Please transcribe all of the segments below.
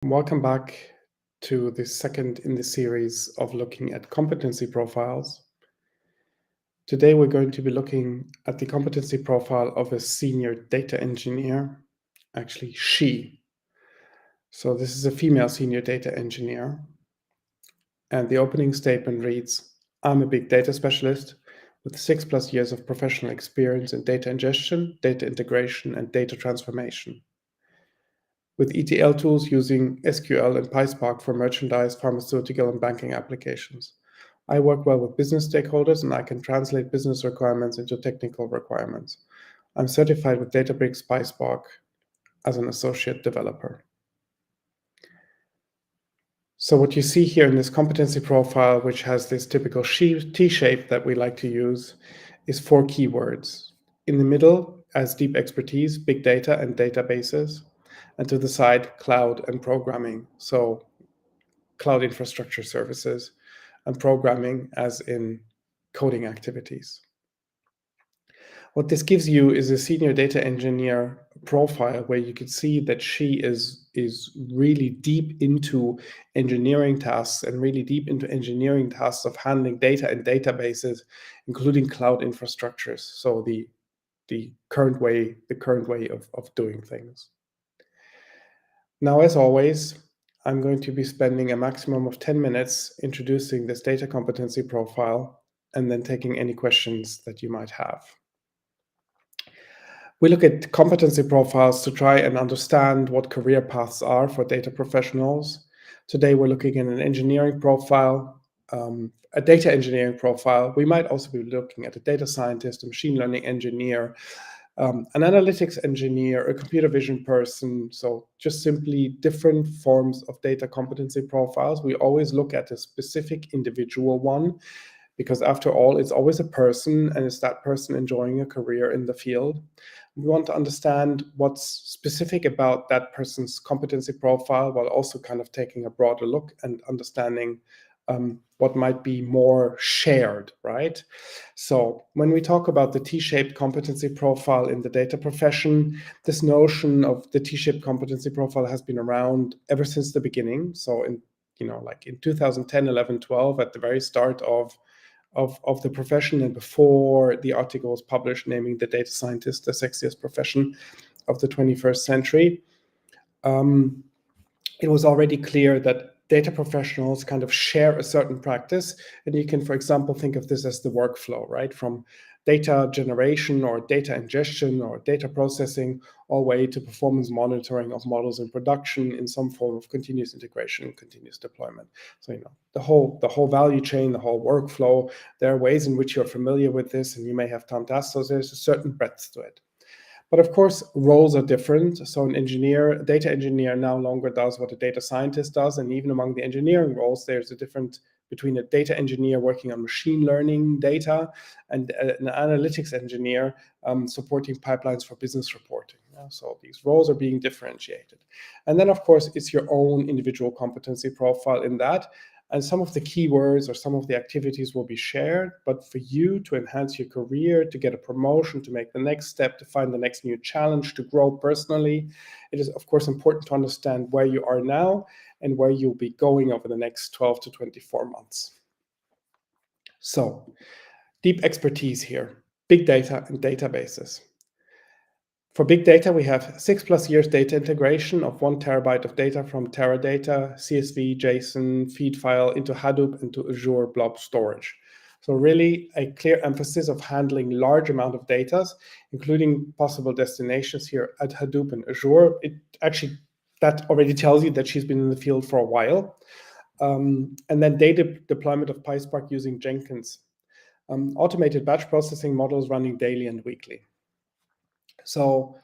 Welcome back to the second in the series of looking at competency profiles. Today we're going to be looking at the competency profile of a senior data engineer, actually she. So this is a female senior data engineer. And the opening statement reads, "I'm a big data specialist with 6+ years of professional experience in data ingestion, data integration, and data transformation. With ETL tools using SQL and PySpark for merchandise, pharmaceutical, and banking applications. I work well with business stakeholders and I can translate business requirements into technical requirements. I'm certified with Databricks PySpark as an associate developer." So what you see here in this competency profile, which has this typical T-shape that we like to use, is 4 keywords. In the middle, as deep expertise, big data and databases. And to the side, cloud and programming. So cloud infrastructure services and programming as in coding activities. What this gives you is a senior data engineer profile where you can see that she is really deep into engineering tasks and really deep into engineering tasks of handling data and databases, including cloud infrastructures. So the current way of doing things. Now, as always, I'm going to be spending a maximum of 10 minutes introducing this data competency profile and then taking any questions that you might have. We look at competency profiles to try and understand what career paths are for data professionals. Today, we're looking at an engineering profile, a data engineering profile. We might also be looking at a data scientist, a machine learning engineer, an analytics engineer, a computer vision person. So just simply different forms of data competency profiles. We always look at a specific individual one, because after all, it's always a person, and it's that person enjoying a career in the field. We want to understand what's specific about that person's competency profile, while also kind of taking a broader look and understanding what might be more shared, right? So when we talk about the T-shaped competency profile in the data profession, this notion of the T-shaped competency profile has been around ever since the beginning. So in 2010, 11, 12, at the very start of the profession, and before the article was published naming the data scientist the sexiest profession of the 21st century, it was already clear that data professionals kind of share a certain practice. And you can, for example, think of this as the workflow, right? From data generation or data ingestion or data processing, all the way to performance monitoring of models in production in some form of continuous integration and continuous deployment. So, the whole value chain, the whole workflow, there are ways in which you're familiar with this and you may have time to ask. So there's a certain breadth to it. But of course, roles are different. So a data engineer no longer does what a data scientist does. And even among the engineering roles, there's a difference between a data engineer working on machine learning data and an analytics engineer supporting pipelines for business reporting. So these roles are being differentiated. And then, of course, it's your own individual competency profile in that. And some of the keywords or some of the activities will be shared, but for you to enhance your career, to get a promotion, to make the next step, to find the next new challenge, to grow personally, it is, of course, important to understand where you are now and where you'll be going over the next 12 to 24 months. So, deep expertise here, big data and databases. For big data, we have 6+ years data integration of 1 terabyte of data from Teradata, CSV, JSON, feed file into Hadoop, into Azure Blob Storage. So really a clear emphasis of handling large amount of data, including possible destinations here at Hadoop and Azure. That already tells you that she's been in the field for a while. And then data deployment of PySpark using Jenkins. Automated batch processing models running daily and weekly. So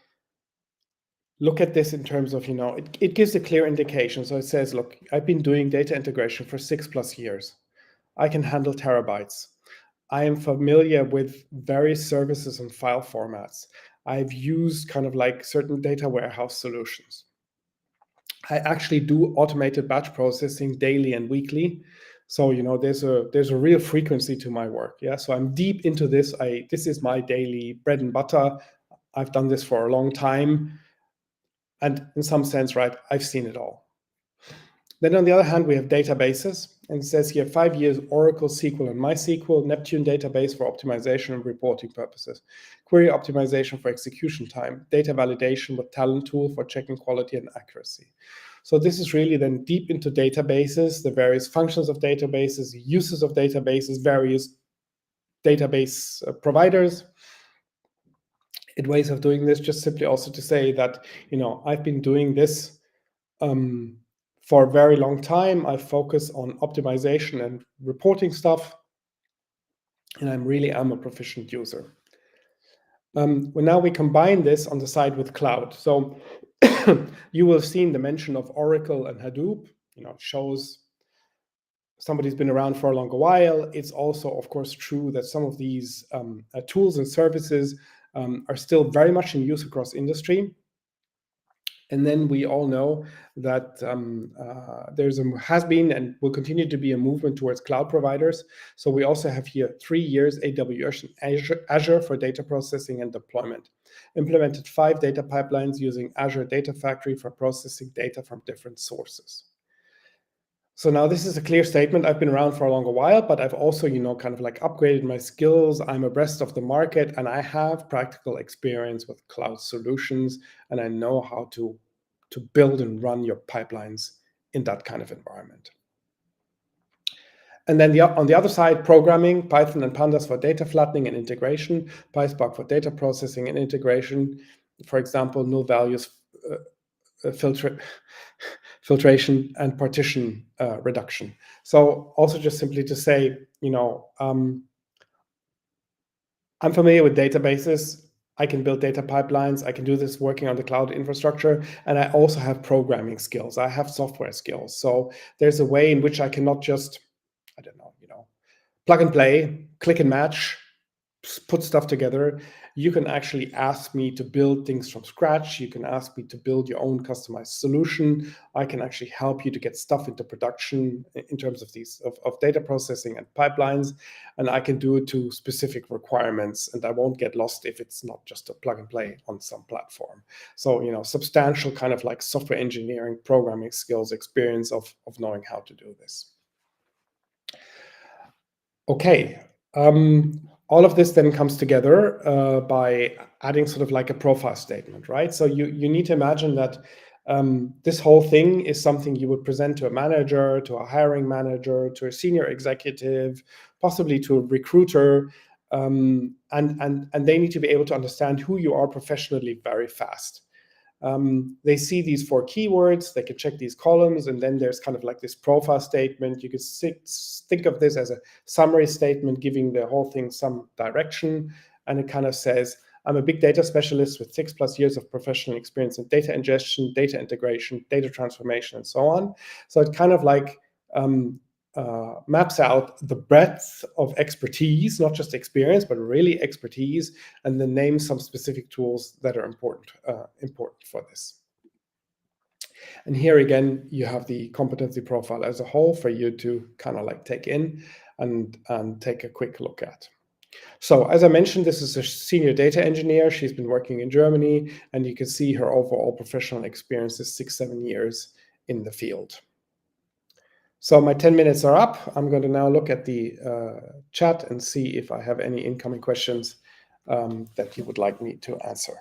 look at this in terms of, it gives a clear indication. So it says, look, I've been doing data integration for 6+ years. I can handle terabytes. I am familiar with various services and file formats. I've used kind of like certain data warehouse solutions. I actually do automated batch processing daily and weekly. So, there's a real frequency to my work. Yeah. So I'm deep into this. This is my daily bread and butter. I've done this for a long time. And in some sense, right, I've seen it all. Then on the other hand, we have databases, and it says here 5 years Oracle, SQL, and MySQL, Neptune database for optimization and reporting purposes, query optimization for execution time, data validation with Talent tool for checking quality and accuracy. So this is really then deep into databases, the various functions of databases, uses of databases, various database providers, and ways of doing this. Just simply also to say that, I've been doing this for a very long time. I focus on optimization and reporting stuff, and I'm a proficient user. Well, now we combine this on the side with cloud. So you will have seen the mention of Oracle and Hadoop. It shows somebody's been around for a longer while. It's also, of course, true that some of these tools and services are still very much in use across industry. And then we all know that has been and will continue to be a movement towards cloud providers. So we also have here 3 years AWS and Azure for data processing and deployment. Implemented 5 data pipelines using Azure Data Factory for processing data from different sources. So now this is a clear statement. I've been around for a longer while, but I've also, kind of like upgraded my skills. I'm abreast of the market, and I have practical experience with cloud solutions, and I know how to build and run your pipelines in that kind of environment. And then on the other side, programming, Python and Pandas for data flattening and integration, PySpark for data processing and integration. For example, null values filtration and partition reduction. So also just simply to say, I'm familiar with databases. I can build data pipelines. I can do this working on the cloud infrastructure. And I also have programming skills. I have software skills. So there's a way in which I cannot just, plug and play, click and match, put stuff together. You can actually ask me to build things from scratch. You can ask me to build your own customized solution. I can actually help you to get stuff into production in terms of these of data processing and pipelines, and I can do it to specific requirements, and I won't get lost if it's not just a plug and play on some platform. So substantial kind of like software engineering, programming skills, experience of knowing how to do this. Okay. All of this then comes together by adding sort of like a profile statement, right? So you need to imagine that this whole thing is something you would present to a manager, to a hiring manager, to a senior executive, possibly to a recruiter, and they need to be able to understand who you are professionally very fast. They see these 4 keywords, they can check these columns, and then there's kind of like this profile statement. You could think of this as a summary statement giving the whole thing some direction, and it kind of says, I'm a big data specialist with 6+ years of professional experience in data ingestion, data integration, data transformation, and so on. So it kind of like maps out the breadth of expertise, not just experience, but really expertise, and then names some specific tools that are important for this. And here again, you have the competency profile as a whole for you to kind of like take in and take a quick look at. So as I mentioned, this is a senior data engineer. She's been working in Germany, and you can see her overall professional experience is 6-7 years in the field. So my 10 minutes are up. I'm going to now look at the chat and see if I have any incoming questions that you would like me to answer.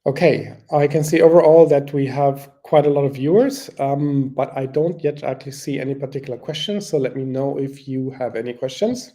Okay, I can see overall that we have quite a lot of viewers, but I don't yet actually see any particular questions. So let me know if you have any questions.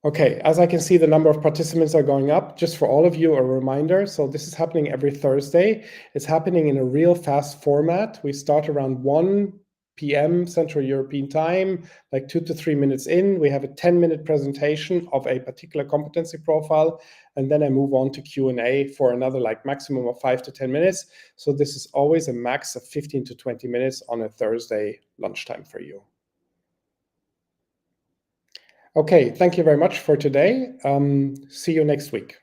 Okay, as I can see, the number of participants are going up. Just for all of you, a reminder. So this is happening every Thursday. It's happening in a real fast format. We start around 1 p.m. Central European time, like 2 to 3 minutes in. We have a 10-minute presentation of a particular competency profile, and then I move on to Q&A for another like maximum of 5 to 10 minutes. So this is always a max of 15 to 20 minutes on a Thursday lunchtime for you. Okay, thank you very much for today. See you next week.